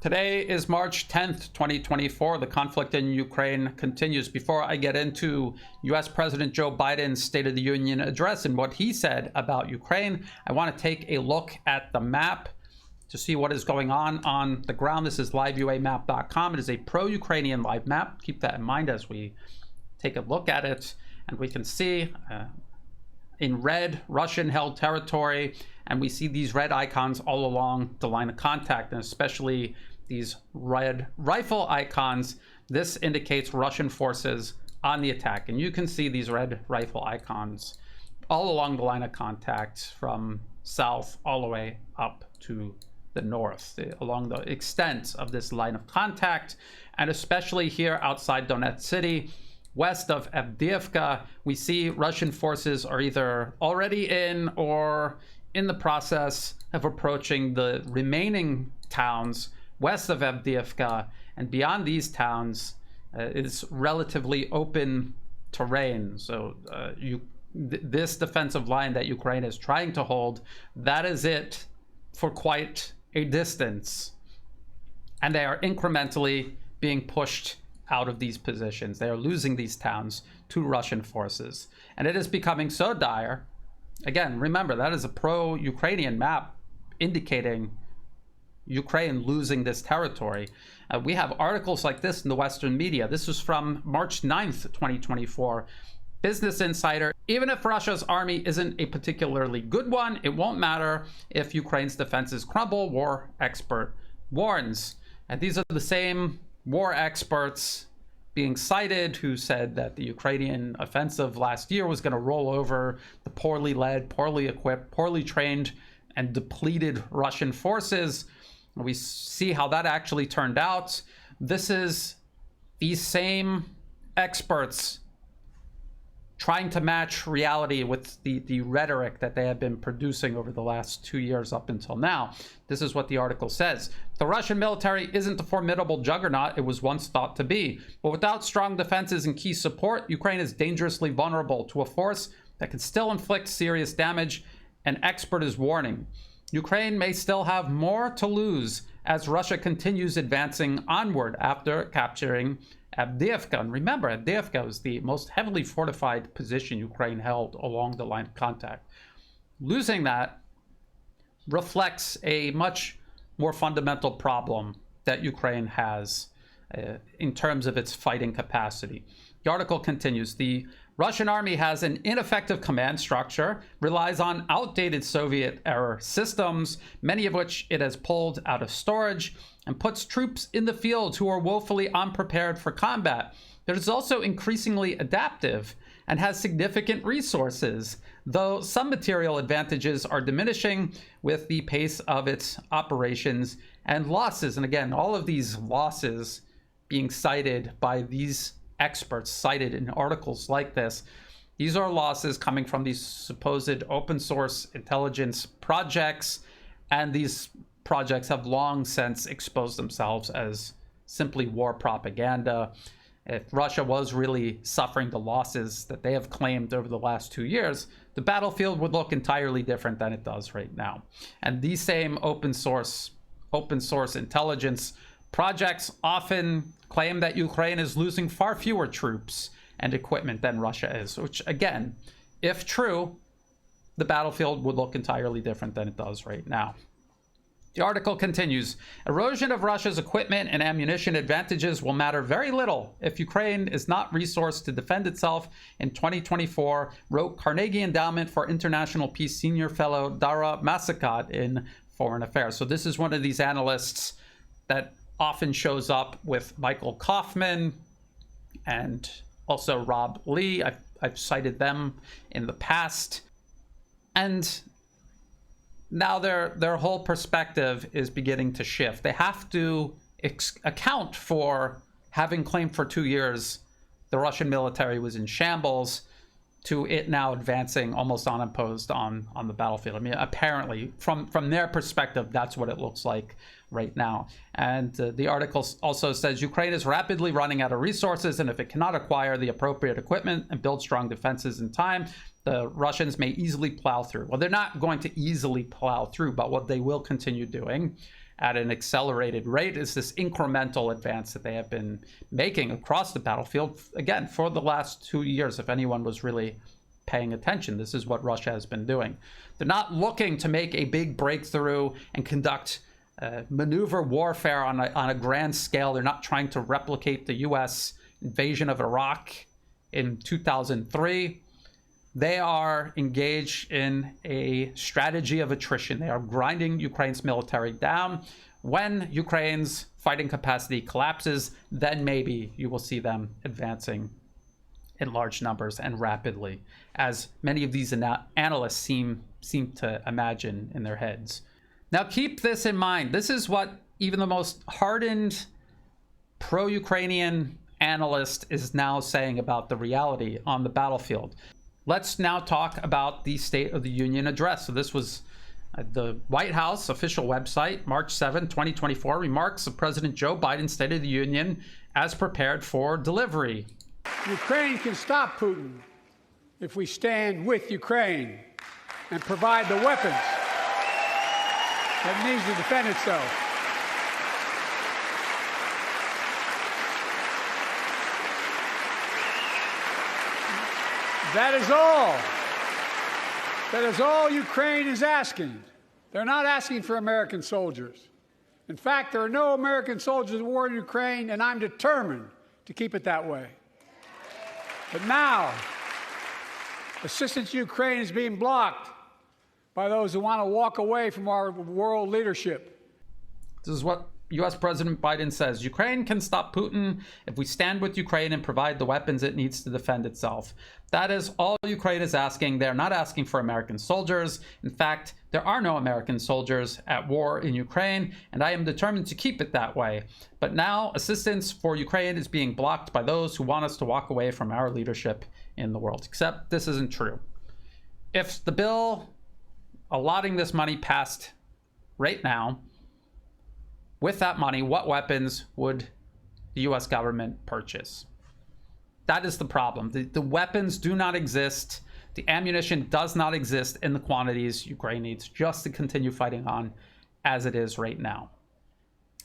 Today is March 10th, 2024. The conflict in Ukraine continues. Before I get into US President Joe Biden's State of the Union address and what he said about Ukraine, I want to take a look at the map to see what is going on the ground. This is liveuamap.com. It is a pro-Ukrainian live map. Keep that in mind as we take a look at it. And we can see in red, Russian-held territory, and we see these red icons all along the line of contact, and especially these red rifle icons. This indicates Russian forces on the attack, and you can see these red rifle icons all along the line of contact from south all the way up to the north, along the extent of this line of contact, and especially here outside Donetsk city, west of Avdiivka. We see Russian forces are either already in or in the process of approaching the remaining towns west of Avdiivka, and beyond these towns is relatively open terrain. So this defensive line that Ukraine is trying to hold, that is it for quite a distance, and they are incrementally being pushed out of these positions. They are losing these towns to Russian forces, and it is becoming so dire. Again, remember, that is a pro-Ukrainian map indicating Ukraine losing this territory. We have articles like this in the Western media. This is from March 9th, 2024. Business Insider: even if Russia's army isn't a particularly good one, it won't matter if Ukraine's defenses crumble, war expert warns. And these are the same war experts being cited who said that the Ukrainian offensive last year was going to roll over the poorly led, poorly equipped, poorly trained, and depleted Russian forces. We see how that actually turned out. This is these same experts trying to match reality with the rhetoric that they have been producing over the last 2 years up until now. This is what the article says. The Russian military isn't the formidable juggernaut it was once thought to be, but without strong defenses and key support, Ukraine is dangerously vulnerable to a force that can still inflict serious damage. An expert is warning Ukraine may still have more to lose as Russia continues advancing onward after capturing Avdiivka. And remember, Avdiivka was the most heavily fortified position Ukraine held along the line of contact. Losing that reflects a much more fundamental problem that Ukraine has in terms of its fighting capacity. The article continues: the Russian army has an ineffective command structure, relies on outdated Soviet-era systems, many of which it has pulled out of storage, and puts troops in the field who are woefully unprepared for combat. It is also increasingly adaptive and has significant resources, though some material advantages are diminishing with the pace of its operations and losses. And again, all of these losses being cited by these experts, cited in articles like this, these are losses coming from these supposed open source intelligence projects, and these projects have long since exposed themselves as simply war propaganda. If Russia was really suffering the losses that they have claimed over the last 2 years, the battlefield would look entirely different than it does right now. And these same open source intelligence projects often claim that Ukraine is losing far fewer troops and equipment than Russia is, which again, if true, the battlefield would look entirely different than it does right now. The article continues: erosion of Russia's equipment and ammunition advantages will matter very little if Ukraine is not resourced to defend itself in 2024, wrote Carnegie Endowment for International Peace Senior Fellow Dara Masakat in Foreign Affairs. So this is one of these analysts that often shows up with Michael Kaufman and also Rob Lee. I've cited them in the past. And now their whole perspective is beginning to shift. They have to account for having claimed for 2 years the Russian military was in shambles to it now advancing almost unopposed on the battlefield. I mean, apparently, from their perspective, that's what it looks like right now. And the article also says Ukraine is rapidly running out of resources, and if it cannot acquire the appropriate equipment and build strong defenses in time, the Russians may easily plow through. Well, they're not going to easily plow through, but what they will continue doing, at an accelerated rate is this incremental advance that they have been making across the battlefield. Again, for the last 2 years, if anyone was really paying attention, this is what Russia has been doing. They're not looking to make a big breakthrough and conduct maneuver warfare on a grand scale. They're not trying to replicate the US invasion of Iraq in 2003. They are engaged in a strategy of attrition. They are grinding Ukraine's military down. When Ukraine's fighting capacity collapses, then maybe you will see them advancing in large numbers and rapidly, as many of these analysts seem to imagine in their heads. Now keep this in mind. This is what even the most hardened pro-Ukrainian analyst is now saying about the reality on the battlefield. Let's now talk about the State of the Union address. So this was the White House official website, March 7, 2024, remarks of President Joe Biden's State of the Union as prepared for delivery. Ukraine can stop Putin if we stand with Ukraine and provide the weapons that needs to defend itself. That is all. That is all Ukraine is asking. They're not asking for American soldiers. In fact, there are no American soldiers at war in Ukraine, and I'm determined to keep it that way. But now, assistance to Ukraine is being blocked by those who want to walk away from our world leadership. This is what U.S. President Biden says. Ukraine can stop Putin if we stand with Ukraine and provide the weapons it needs to defend itself. That is all Ukraine is asking. They're not asking for American soldiers. In fact, there are no American soldiers at war in Ukraine, and I am determined to keep it that way. But now assistance for Ukraine is being blocked by those who want us to walk away from our leadership in the world. Except this isn't true. If the bill allotting this money passed right now, with that money, what weapons would the U.S. government purchase? That is the problem. The weapons do not exist. The ammunition does not exist in the quantities Ukraine needs just to continue fighting on as it is right now.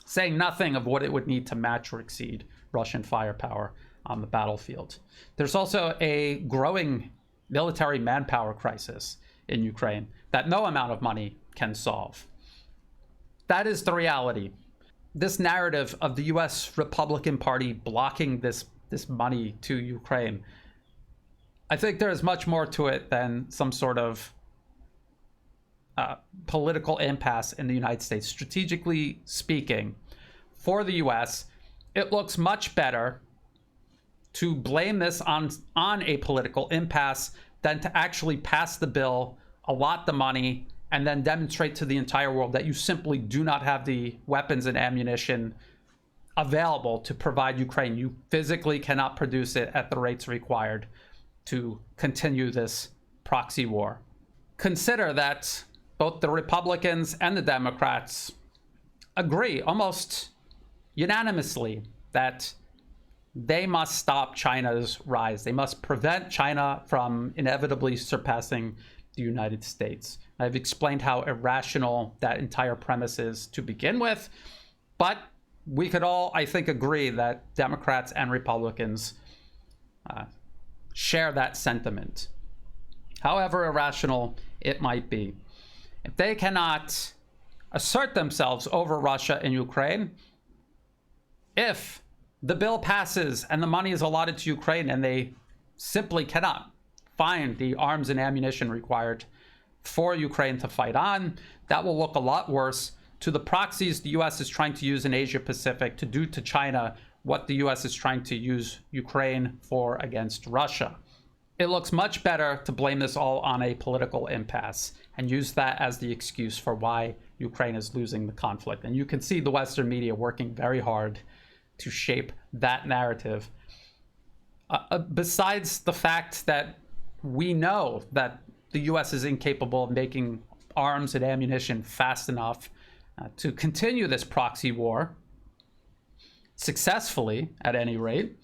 Saying nothing of what it would need to match or exceed Russian firepower on the battlefield. There's also a growing military manpower crisis in Ukraine that no amount of money can solve. That is the reality. This narrative of the U.S. Republican Party blocking this money to Ukraine, I think there is much more to it than some sort of political impasse in the United States. Strategically speaking, for the U.S., it looks much better to blame this on a political impasse than to actually pass the bill, allot the money, and then demonstrate to the entire world that you simply do not have the weapons and ammunition available to provide Ukraine. You physically cannot produce it at the rates required to continue this proxy war. Consider that both the Republicans and the Democrats agree almost unanimously that they must stop China's rise. They must prevent China from inevitably surpassing the United States. I've explained how irrational that entire premise is to begin with, but we could all, I think, agree that Democrats and Republicans share that sentiment, however irrational it might be. If they cannot assert themselves over Russia and Ukraine, if the bill passes and the money is allotted to Ukraine and they simply cannot find the arms and ammunition required for Ukraine to fight on, that will look a lot worse to the proxies the U.S. is trying to use in Asia Pacific to do to China what the U.S. is trying to use Ukraine for against Russia. It looks much better to blame this all on a political impasse and use that as the excuse for why Ukraine is losing the conflict. And you can see the Western media working very hard to shape that narrative. Besides the fact that we know that the U.S. is incapable of making arms and ammunition fast enough to continue this proxy war successfully, at any rate,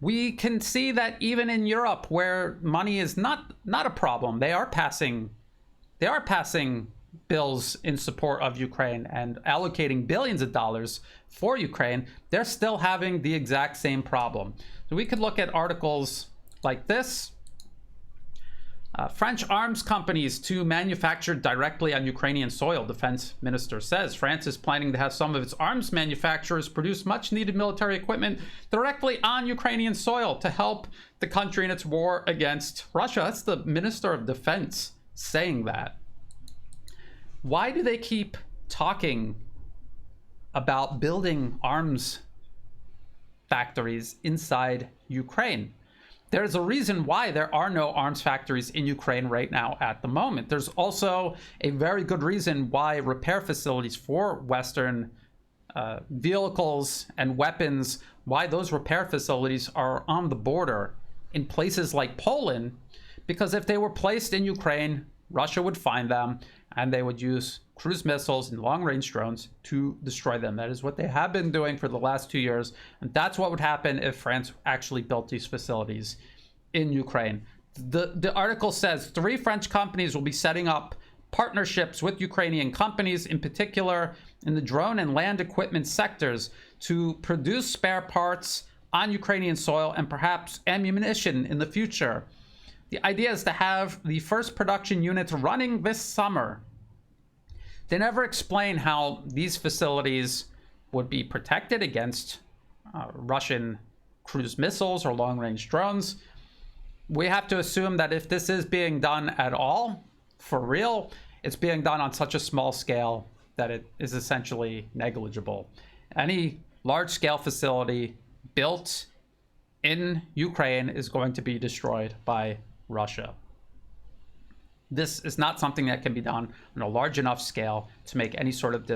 we can see that even in Europe, where money is not a problem, they are passing bills in support of Ukraine and allocating billions of dollars for Ukraine, they're still having the exact same problem. So we could look at articles like this. French arms companies to manufacture directly on Ukrainian soil, defense minister says. France is planning to have some of its arms manufacturers produce much needed military equipment directly on Ukrainian soil to help the country in its war against Russia. That's the minister of defense saying that. Why do they keep talking about building arms factories inside Ukraine? There's a reason why there are no arms factories in Ukraine right now at the moment. There's also a very good reason why repair facilities for Western vehicles and weapons, why those repair facilities are on the border in places like Poland, because if they were placed in Ukraine, Russia would find them and they would use cruise missiles and long-range drones to destroy them. That is what they have been doing for the last 2 years. And that's what would happen if France actually built these facilities in Ukraine. The article says 3 French companies will be setting up partnerships with Ukrainian companies, in particular in the drone and land equipment sectors, to produce spare parts on Ukrainian soil and perhaps ammunition in the future. The idea is to have the first production units running this summer. They never explain how these facilities would be protected against Russian cruise missiles or long-range drones. We have to assume that if this is being done at all, for real, it's being done on such a small scale that it is essentially negligible. Any large-scale facility built in Ukraine is going to be destroyed by Russia. This is not something that can be done on a large enough scale to make any sort of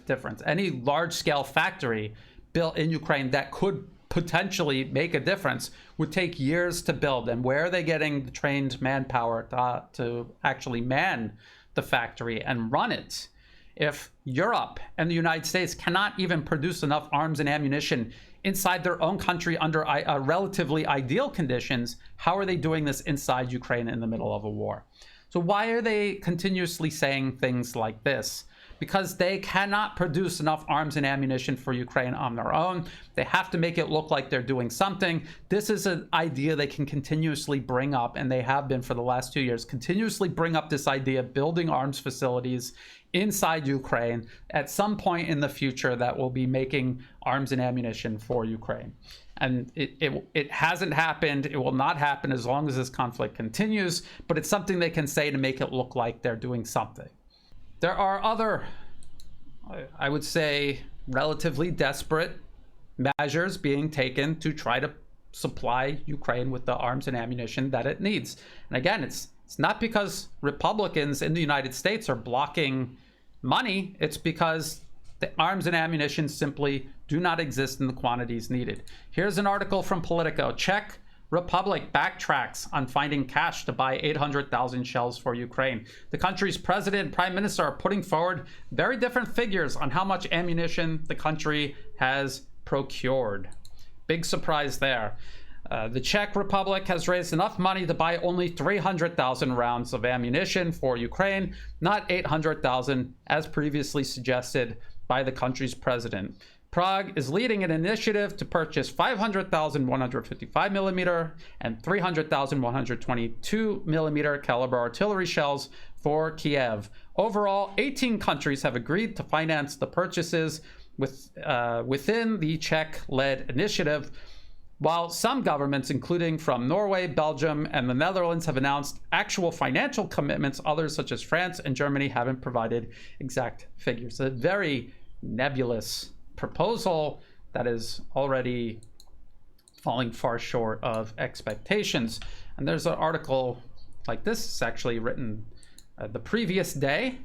difference. Any large-scale factory built in Ukraine that could potentially make a difference would take years to build. And where are they getting the trained manpower to actually man the factory and run it? If Europe and the United States cannot even produce enough arms and ammunition inside their own country under relatively ideal conditions, how are they doing this inside Ukraine in the middle of a war? So why are they continuously saying things like this? Because they cannot produce enough arms and ammunition for Ukraine on their own. They have to make it look like they're doing something. This is an idea they can continuously bring up, and they have been for the last 2 years, continuously bring up this idea of building arms facilities inside Ukraine at some point in the future that will be making arms and ammunition for Ukraine. And it hasn't happened. It will not happen as long as this conflict continues, but it's something they can say to make it look like they're doing something. There are other, I would say, relatively desperate measures being taken to try to supply Ukraine with the arms and ammunition that it needs. And again, it's not because Republicans in the United States are blocking money. It's because the arms and ammunition simply do not exist in the quantities needed. Here's an article from Politico. Czech Republic backtracks on finding cash to buy 800,000 shells for Ukraine. The country's president and prime minister are putting forward very different figures on how much ammunition the country has procured. Big surprise there. The Czech Republic has raised enough money to buy only 300,000 rounds of ammunition for Ukraine, not 800,000 as previously suggested by the country's president. Prague is leading an initiative to purchase 500,000 155mm and 300,000 122mm caliber artillery shells for Kiev. Overall, 18 countries have agreed to finance the purchases within the Czech-led initiative, while some governments, including from Norway, Belgium, and the Netherlands, have announced actual financial commitments. Others, such as France and Germany, haven't provided exact figures. A very nebulous proposal that is already falling far short of expectations. And there's an article like this. It's actually written the previous day.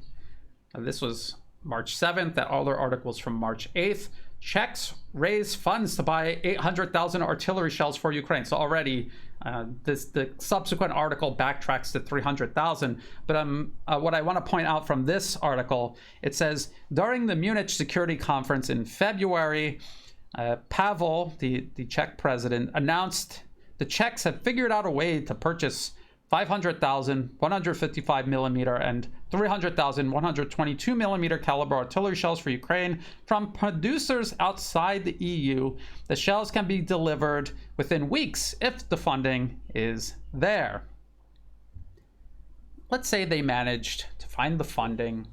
This was March 7th. That other articles from March 8th. Czechs raise funds to buy 800,000 artillery shells for Ukraine. So already the subsequent article backtracks to 300,000. But what I want to point out from this article, it says, during the Munich Security Conference in February, Pavel, the Czech president, announced the Czechs have figured out a way to purchase 500,000 155 millimeter and 300,000 122 millimeter caliber artillery shells for Ukraine from producers outside the EU. The shells can be delivered within weeks if the funding is there. Let's say they managed to find the funding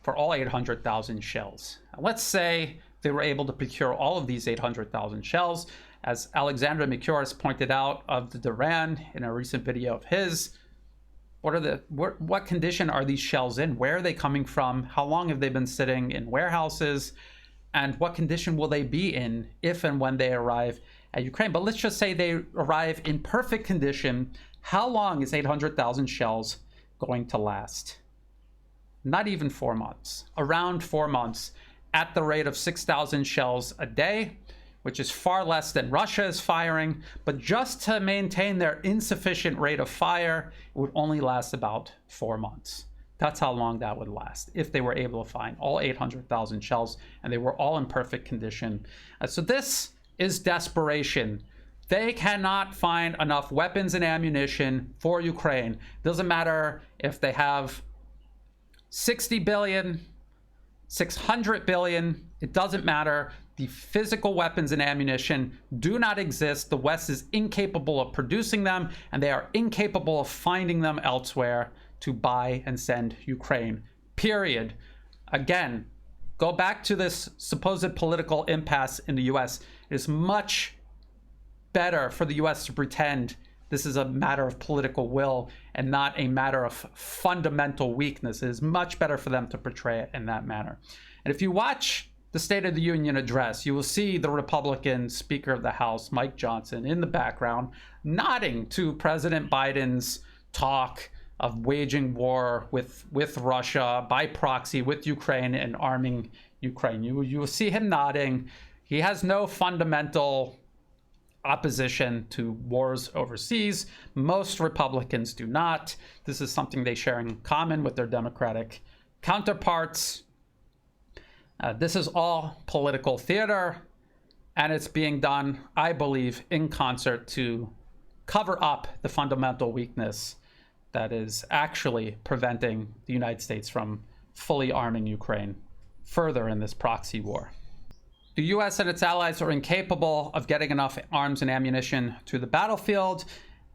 for all 800,000 shells. Let's say they were able to procure all of these 800,000 shells. As Alexandra Mikuris pointed out of the Duran in a recent video of his, what condition are these shells in? Where are they coming from? How long have they been sitting in warehouses? And what condition will they be in if and when they arrive at Ukraine? But let's just say they arrive in perfect condition. How long is 800,000 shells going to last? Not even 4 months. Around 4 months at the rate of 6,000 shells a day, which is far less than Russia is firing. But just to maintain their insufficient rate of fire, it would only last about 4 months. That's how long that would last if they were able to find all 800,000 shells and they were all in perfect condition. So this is desperation. They cannot find enough weapons and ammunition for Ukraine. Doesn't matter if they have 60 billion, 600 billion, it doesn't matter. The physical weapons and ammunition do not exist. The West is incapable of producing them, and they are incapable of finding them elsewhere to buy and send Ukraine, period. Again, go back to this supposed political impasse in the US. It is much better for the US to pretend this is a matter of political will and not a matter of fundamental weakness. It is much better for them to portray it in that manner. And if you watch the State of the Union address, you will see the Republican Speaker of the House, Mike Johnson, in the background, nodding to President Biden's talk of waging war with Russia by proxy with Ukraine and arming Ukraine. You will see him nodding. He has no fundamental opposition to wars overseas. Most Republicans do not. This is something they share in common with their Democratic counterparts. This is all political theater, and it's being done, I believe, in concert to cover up the fundamental weakness that is actually preventing the United States from fully arming Ukraine further in this proxy war. The US and its allies are incapable of getting enough arms and ammunition to the battlefield,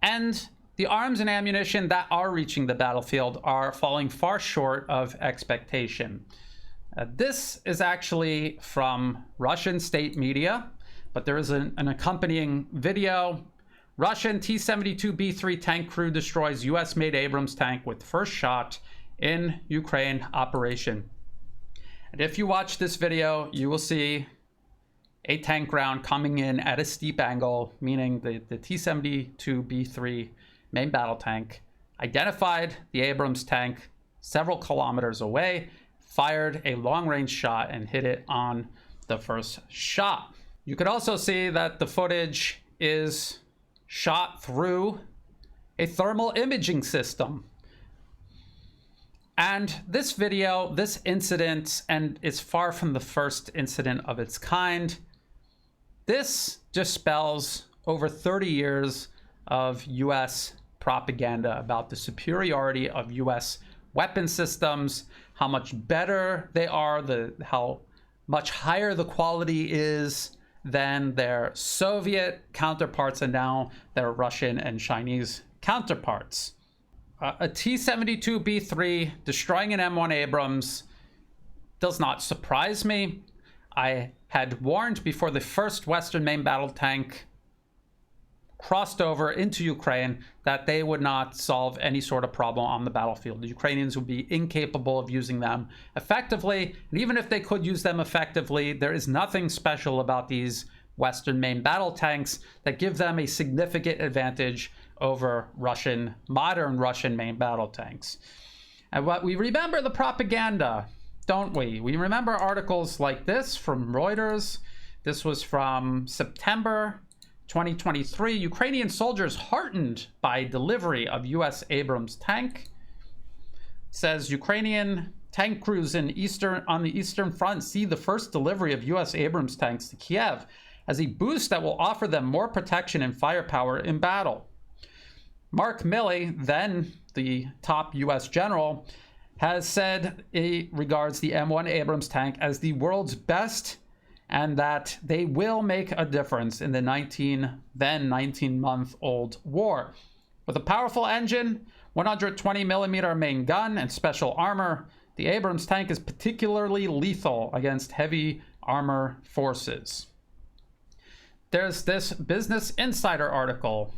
and the arms and ammunition that are reaching the battlefield are falling far short of expectation. This is actually from Russian state media, but there is an accompanying video. Russian T-72B3 tank crew destroys US-made Abrams tank with first shot in Ukraine operation. And if you watch this video, you will see a tank round coming in at a steep angle, meaning the T-72B3 main battle tank identified the Abrams tank several kilometers away, fired a long-range shot and hit it on the first shot. You could also see that the footage is shot through a thermal imaging system. And this video, this incident, and it's far from the first incident of its kind, this dispels over 30 years of US propaganda about the superiority of US weapon systems, how much better they are, how much higher the quality is than their Soviet counterparts and now their Russian and Chinese counterparts. A T-72B3 destroying an M1 Abrams does not surprise me. I had warned before the first Western main battle tank crossed over into Ukraine that they would not solve any sort of problem on the battlefield. The Ukrainians would be incapable of using them effectively. And even if they could use them effectively, there is nothing special about these Western main battle tanks that give them a significant advantage over modern Russian main battle tanks. And what we remember the propaganda, don't we? We remember articles like this from Reuters. This was from September 2023. Ukrainian soldiers heartened by delivery of US Abrams tank. It says Ukrainian tank crews on the Eastern Front see the first delivery of US Abrams tanks to Kiev as a boost that will offer them more protection and firepower in battle. Mark Milley, then the top U.S. general, has said he regards the M1 Abrams tank as the world's best and that they will make a difference in the 19-month-old war. With a powerful engine, 120mm main gun, and special armor, the Abrams tank is particularly lethal against heavy armor forces. There's this Business Insider article.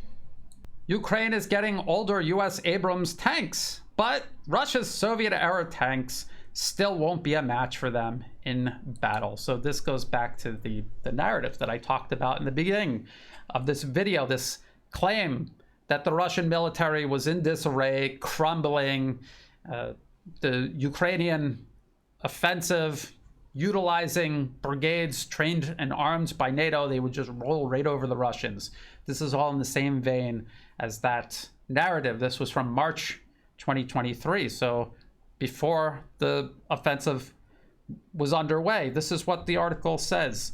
Ukraine is getting older U.S. Abrams tanks, but Russia's Soviet-era tanks still won't be a match for them in battle. So this goes back to the narrative that I talked about in the beginning of this video, this claim that the Russian military was in disarray, crumbling, the Ukrainian offensive, utilizing brigades trained and armed by NATO, they would just roll right over the Russians. This is all in the same vein as that narrative. This was from March 2023, so before the offensive was underway. This is what the article says.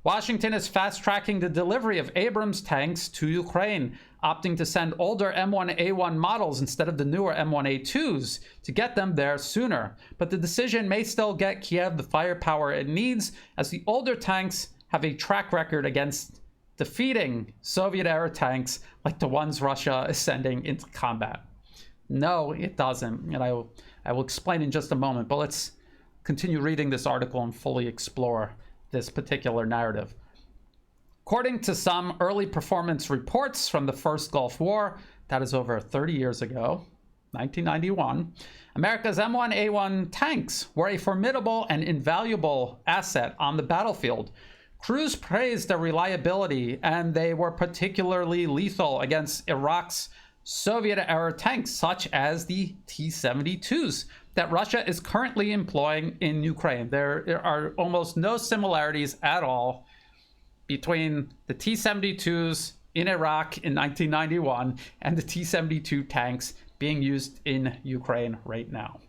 Washington is fast-tracking the delivery of Abrams tanks to Ukraine, opting to send older M1A1 models instead of the newer M1A2s to get them there sooner. But the decision may still get Kiev the firepower it needs, as the older tanks have a track record against defeating Soviet-era tanks like the ones Russia is sending into combat. No, it doesn't, and I will explain in just a moment, but let's continue reading this article and fully explore this particular narrative. According to some early performance reports from the first Gulf War, that is over 30 years ago, 1991, America's M1A1 tanks were a formidable and invaluable asset on the battlefield. Crews praised their reliability, and they were particularly lethal against Iraq's Soviet-era tanks, such as the T-72s that Russia is currently employing in Ukraine. There are almost no similarities at all between the T-72s in Iraq in 1991 and the T-72 tanks being used in Ukraine right now.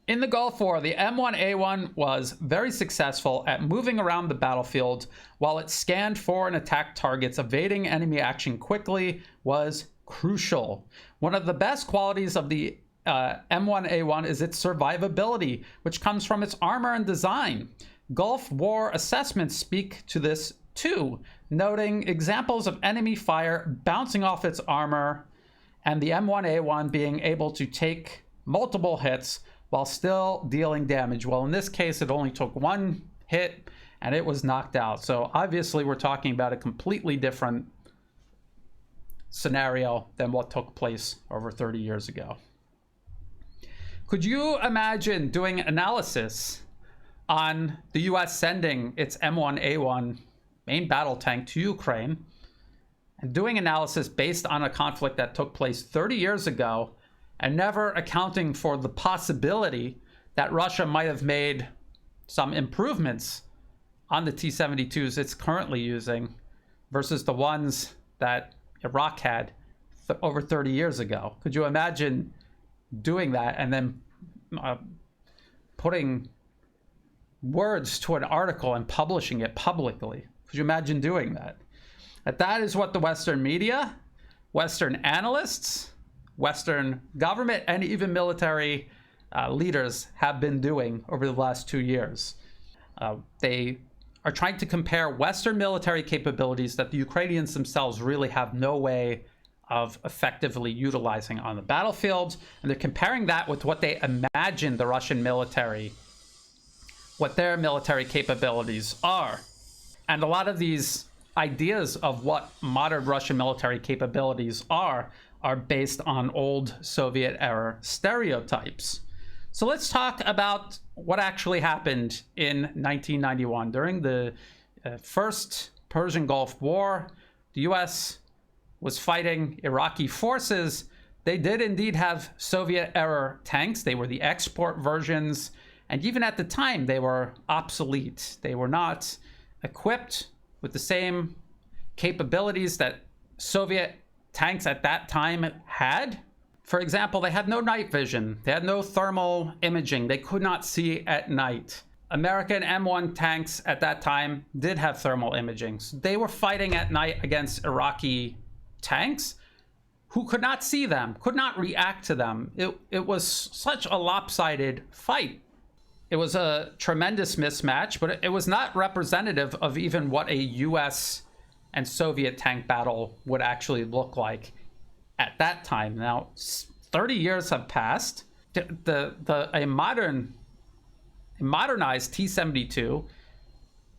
In the Gulf War, the M1A1 was very successful at moving around the battlefield while it scanned for and attacked targets. Evading enemy action quickly was crucial. One of the best qualities of the M1A1 is its survivability, which comes from its armor and design. Gulf War assessments speak to this too, noting examples of enemy fire bouncing off its armor and the M1A1 being able to take multiple hits while still dealing damage. Well, in this case, it only took one hit and it was knocked out. So obviously we're talking about a completely different scenario than what took place over 30 years ago. Could you imagine doing analysis on the US sending its M1A1 main battle tank to Ukraine and doing analysis based on a conflict that took place 30 years ago and never accounting for the possibility that Russia might have made some improvements on the T-72s it's currently using versus the ones that Iraq had over 30 years ago? Could you imagine doing that and then putting words to an article and publishing it publicly? Could you imagine doing that? That is what the Western media, Western analysts, Western government, and even military leaders have been doing over the last 2 years. They are trying to compare Western military capabilities that the Ukrainians themselves really have no way of effectively utilizing on the battlefield, and they're comparing that with what they imagine the Russian military, what their military capabilities are. And a lot of these ideas of what modern Russian military capabilities are based on old Soviet-era stereotypes. So let's talk about what actually happened in 1991. During the first Persian Gulf War, the US was fighting Iraqi forces. They did indeed have Soviet-era tanks. They were the export versions, and even at the time, they were obsolete. They were not equipped with the same capabilities that Soviet tanks at that time had. For example, they had no night vision. They had no thermal imaging. They could not see at night. American M1 tanks at that time did have thermal imaging. So they were fighting at night against Iraqi tanks, who could not see them, could not react to them. It was such a lopsided fight. It was a tremendous mismatch, but it was not representative of even what a US and Soviet tank battle would actually look like at that time. Now, 30 years have passed. A modernized T-72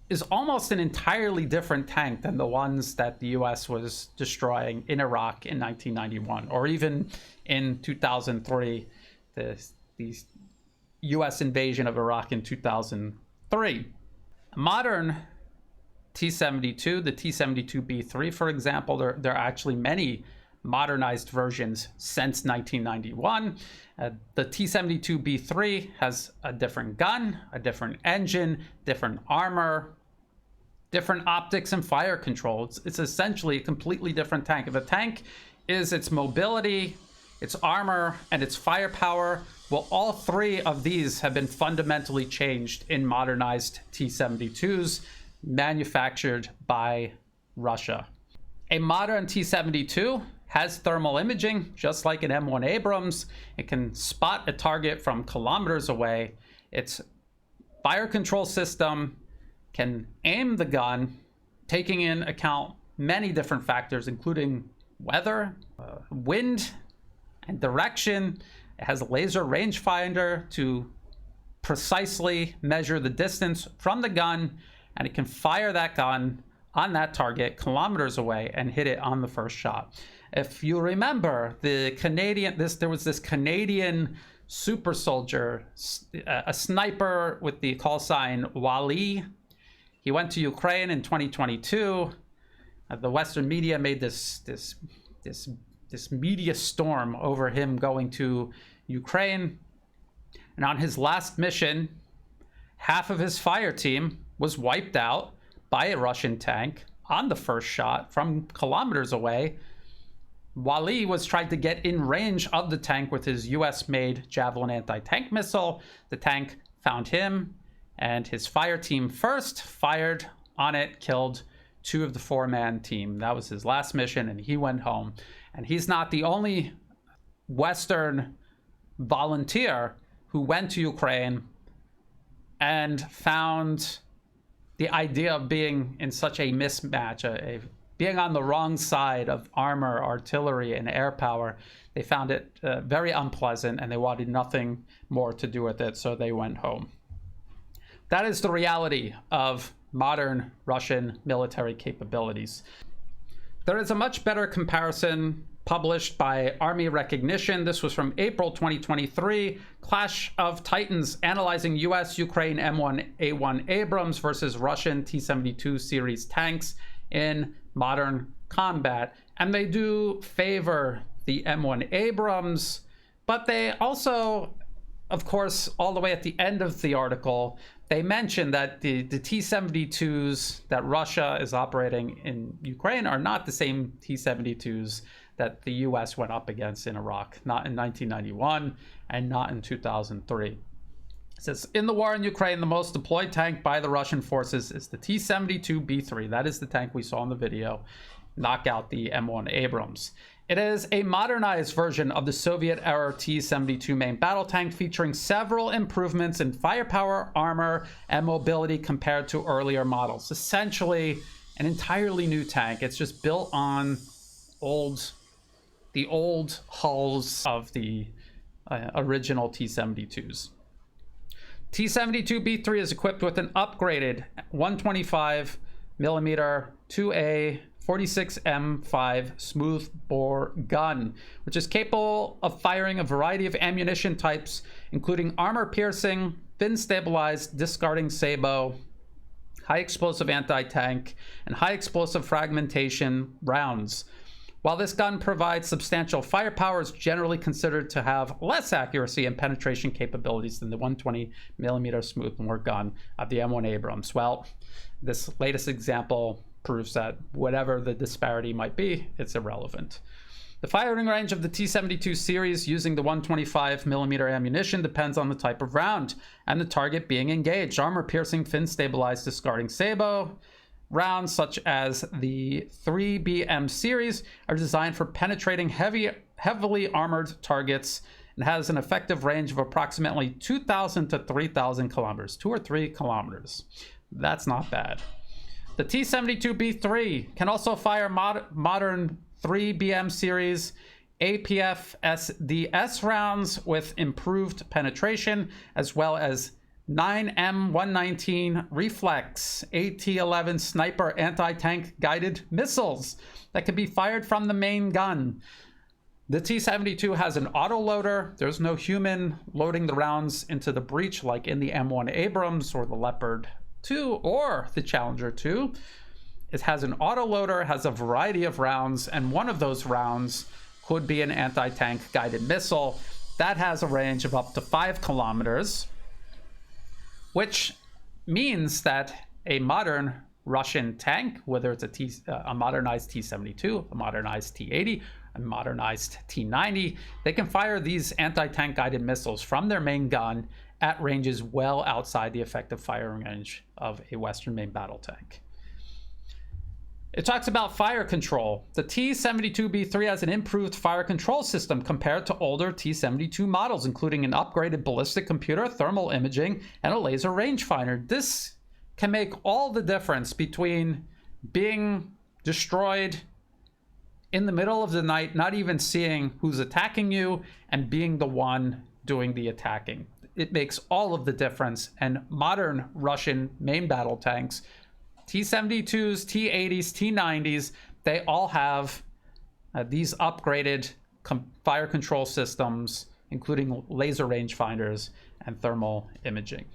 is almost an entirely different tank than the ones that the US was destroying in Iraq in 1991, or even in 2003, the US invasion of Iraq in 2003. Modern T-72, the T-72B3, for example, there are actually many modernized versions since 1991. The T-72B3 has a different gun, a different engine, different armor, different optics and fire control. It's essentially a completely different tank. If a tank is its mobility, its armor, and its firepower, well, all three of these have been fundamentally changed in modernized T-72s manufactured by Russia. A modern T-72 has thermal imaging, just like an M1 Abrams. It can spot a target from kilometers away. Its fire control system can aim the gun, taking in account many different factors, including weather, wind, and direction. It has a laser rangefinder to precisely measure the distance from the gun, and it can fire that gun on that target kilometers away and hit it on the first shot. If you remember, there was this Canadian super soldier, a sniper with the call sign Wally. He went to Ukraine in 2022. The Western media made this media storm over him going to Ukraine. And on his last mission, half of his fire team was wiped out by a Russian tank on the first shot from kilometers away. Wally was trying to get in range of the tank with his US-made Javelin anti-tank missile. The tank found him, and his fire team first fired on it, killed 2 of the 4-man team. That was his last mission, and he went home. And he's not the only Western volunteer who went to Ukraine and found the idea of being in such a mismatch, being on the wrong side of armor, artillery, and air power. They found it very unpleasant, and they wanted nothing more to do with it, so they went home. That is the reality of modern Russian military capabilities. There is a much better comparison published by Army Recognition. This was from April 2023. Clash of Titans analyzing US-Ukraine M1 Abrams versus Russian T-72 series tanks in modern combat. And they do favor the M1 Abrams, but they also, of course, all the way at the end of the article, they mention that the T-72s that Russia is operating in Ukraine are not the same T-72s that the US went up against in Iraq, not in 1991 and not in 2003. It says, in the war in Ukraine, the most deployed tank by the Russian forces is the T-72B3. That is the tank we saw in the video, knock out the M1 Abrams. It is a modernized version of the Soviet-era T-72 main battle tank, featuring several improvements in firepower, armor, and mobility compared to earlier models. Essentially, an entirely new tank. It's just built on the old hulls of the original T-72s. T-72B3 is equipped with an upgraded 125 millimeter 2A 46M5 smoothbore gun, which is capable of firing a variety of ammunition types, including armor-piercing, fin-stabilized discarding sabot, high-explosive anti-tank, and high-explosive fragmentation rounds. While this gun provides substantial firepower, it's generally considered to have less accuracy and penetration capabilities than the 120mm smoothbore gun of the M1 Abrams. Well, this latest example proves that whatever the disparity might be, it's irrelevant. The firing range of the T-72 series using the 125mm ammunition depends on the type of round and the target being engaged. Armor-piercing, fin-stabilized discarding sabot rounds, such as the 3BM series, are designed for penetrating heavily armored targets and has an effective range of approximately 2,000 to 3,000 kilometers, 2 or 3 kilometers. That's not bad. The T-72B3 can also fire modern 3BM series APF-SDS rounds with improved penetration, as well as 9 M119 reflex AT-11 sniper anti-tank guided missiles that can be fired from the main gun. The T-72 has an autoloader. There's no human loading the rounds into the breech like in the M1 Abrams or the Leopard 2 or the Challenger 2. It has an autoloader, has a variety of rounds, and one of those rounds could be an anti-tank guided missile that has a range of up to 5 kilometers, which means that a modern Russian tank, whether it's a modernized T-72, a modernized T-80, a modernized T-90, they can fire these anti-tank guided missiles from their main gun at ranges well outside the effective firing range of a Western main battle tank. It talks about fire control. The T-72B3 has an improved fire control system compared to older T-72 models, including an upgraded ballistic computer, thermal imaging, and a laser rangefinder. This can make all the difference between being destroyed in the middle of the night, not even seeing who's attacking you, and being the one doing the attacking. It makes all of the difference, and modern Russian main battle tanks, T-72s, T-80s, T-90s, they all have these upgraded fire control systems, including laser rangefinders and thermal imaging.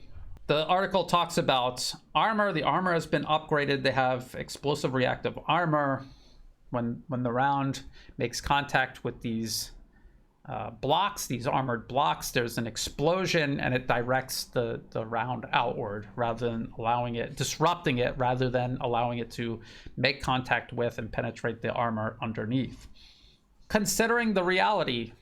The article talks about armor. The armor has been upgraded. They have explosive reactive armor. When the round makes contact with these blocks, these armored blocks, there's an explosion and it directs the round outward rather than disrupting it rather than allowing it to make contact with and penetrate the armor underneath. Considering the reality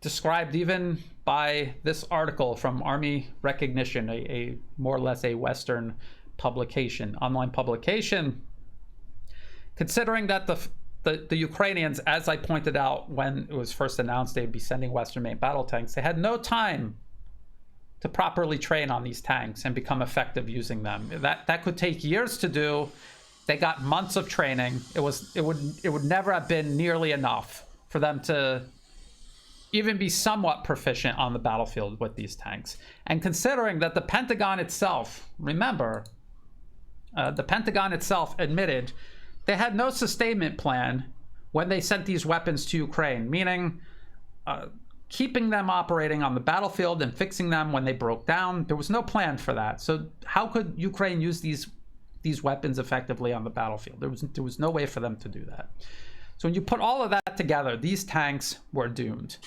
described even by this article from Army Recognition, a more or less a Western publication, online publication, considering that the Ukrainians, as I pointed out when it was first announced they'd be sending Western main battle tanks, they had no time to properly train on these tanks and become effective using them. That could take years to do. They got months of training. It would never have been nearly enough for them to even be somewhat proficient on the battlefield with these tanks. And considering that the Pentagon itself, remember, the Pentagon itself admitted they had no sustainment plan when they sent these weapons to Ukraine, meaning keeping them operating on the battlefield and fixing them when they broke down. There was no plan for that. So how could Ukraine use these weapons effectively on the battlefield? There was no way for them to do that. So when you put all of that together, these tanks were doomed.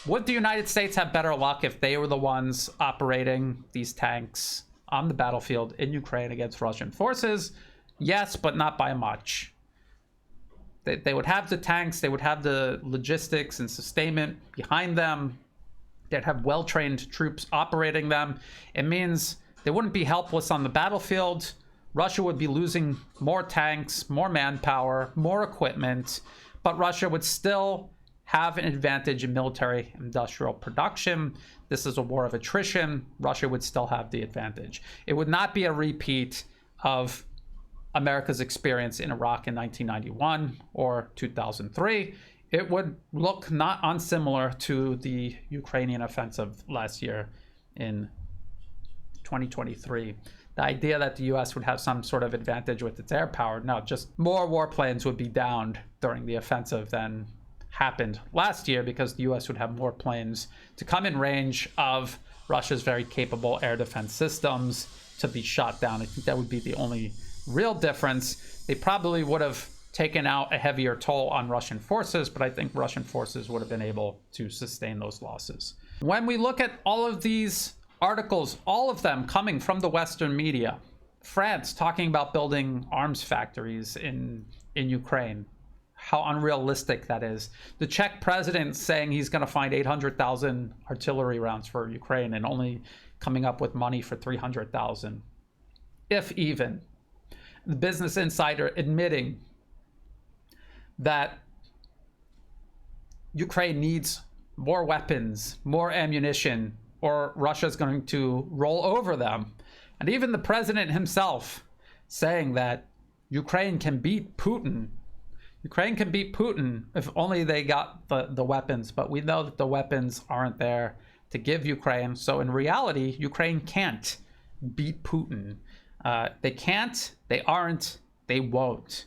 Would the United States have better luck if they were the ones operating these tanks on the battlefield in Ukraine against Russian forces? Yes, but not by much. They would have the tanks, they would have the logistics and sustainment behind them. They'd have well-trained troops operating them. It means they wouldn't be helpless on the battlefield. Russia would be losing more tanks, more manpower, more equipment, but Russia would still have an advantage in military industrial production. This is a war of attrition. Russia would still have the advantage. It would not be a repeat of America's experience in Iraq in 1991 or 2003. It would look not unsimilar to the Ukrainian offensive last year in 2023. The idea that the US would have some sort of advantage with its air power, no, just more warplanes would be downed during the offensive than happened last year because the US would have more planes to come in range of Russia's very capable air defense systems to be shot down. I think that would be the only real difference. They probably would have taken out a heavier toll on Russian forces, but I think Russian forces would have been able to sustain those losses. When we look at all of these articles, all of them coming from the Western media, France talking about building arms factories in Ukraine, how unrealistic that is. The Czech president saying he's going to find 800,000 artillery rounds for Ukraine and only coming up with money for 300,000, if even. the Business Insider admitting that Ukraine needs more weapons, more ammunition, or Russia's going to roll over them. And even the president himself saying that Ukraine can beat Putin. Ukraine can beat Putin if only they got the weapons, but we know that the weapons aren't there to give Ukraine. So in reality, Ukraine can't beat Putin. They can't, they aren't, they won't.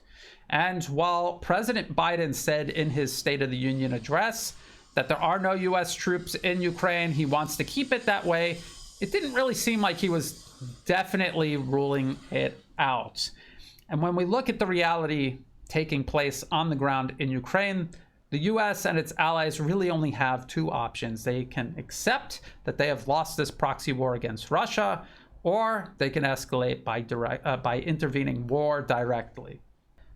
And while President Biden said in his State of the Union address that there are no US troops in Ukraine, he wants to keep it that way, it didn't really seem like he was definitely ruling it out. And when we look at the reality taking place on the ground in Ukraine, the US and its allies really only have two options. They can accept that they have lost this proxy war against Russia, or they can escalate by intervening war directly.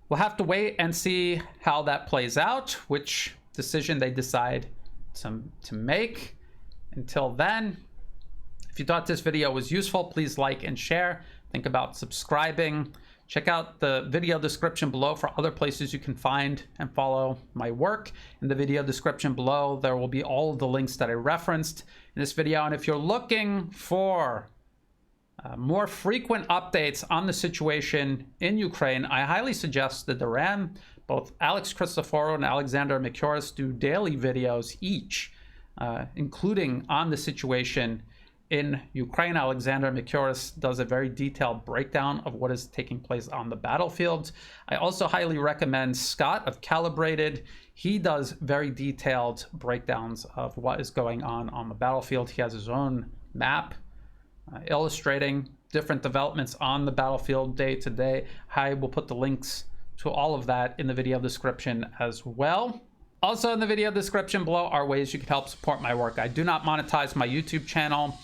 We'll have to wait and see how that plays out, which decision they decide to make. Until then, if you thought this video was useful, please like and share. Think about subscribing. Check out the video description below for other places you can find and follow my work. In the video description below, there will be all of the links that I referenced in this video. And if you're looking for more frequent updates on the situation in Ukraine, I highly suggest that Iran, both Alex Christoforou and Alexander Micuris, do daily videos each, including on the situation in Ukraine. Alexander Micuris does a very detailed breakdown of what is taking place on the battlefield. I also highly recommend Scott of Calibrated. He does very detailed breakdowns of what is going on the battlefield. He has his own map illustrating different developments on the battlefield day to day. I will put the links to all of that in the video description as well. Also in the video description below are ways you can help support my work. I do not monetize my YouTube channel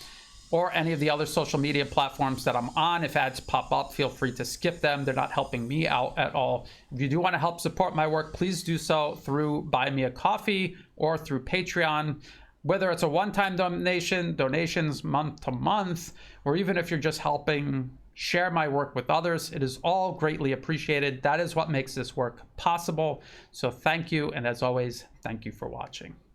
or any of the other social media platforms that I'm on. If ads pop up, feel free to skip them. They're not helping me out at all. If you do want to help support my work, please do so through Buy Me a Coffee or through Patreon. Whether it's a one-time donation, donations month to month, or even if you're just helping share my work with others, it is all greatly appreciated. That is what makes this work possible. So thank you, and as always, thank you for watching.